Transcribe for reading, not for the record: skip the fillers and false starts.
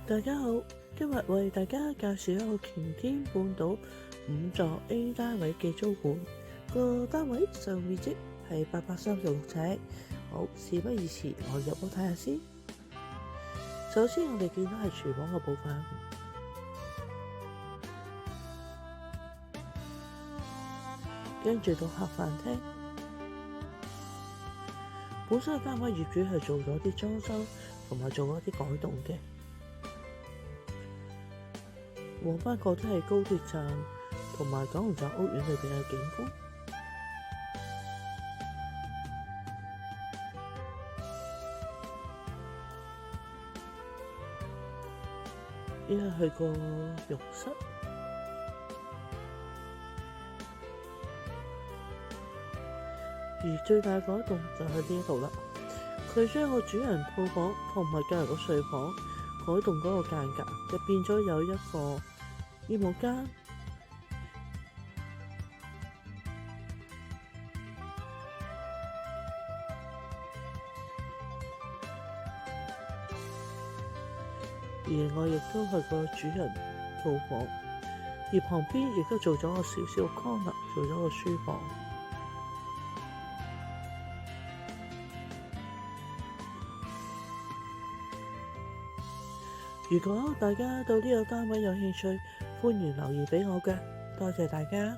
大家好，今日為大家介紹一個擎天半島5座 A 單位嘅租盤，個單位實用面積係836尺。好，事不宜遲，我入屋睇下先。首先我哋見到係廚房嘅部分，跟住到客飯廳。本身嘅單位業主係做咗啲裝修同埋做咗啲改動嘅。往返過都係高鐵站同埋九龍站屋苑裏邊嘅景觀。呢係去個浴室，而最大改動就係呢一度啦。佢將個主人套房同埋隔籬個睡房改動嗰個間隔，就變咗有一個衣帽間，而我亦都係個主人套房，而旁邊亦都做咗個小小 corner， 做咗個書房。如果大家對呢個單位有興趣，歡迎留言俾我嘅，多謝大家。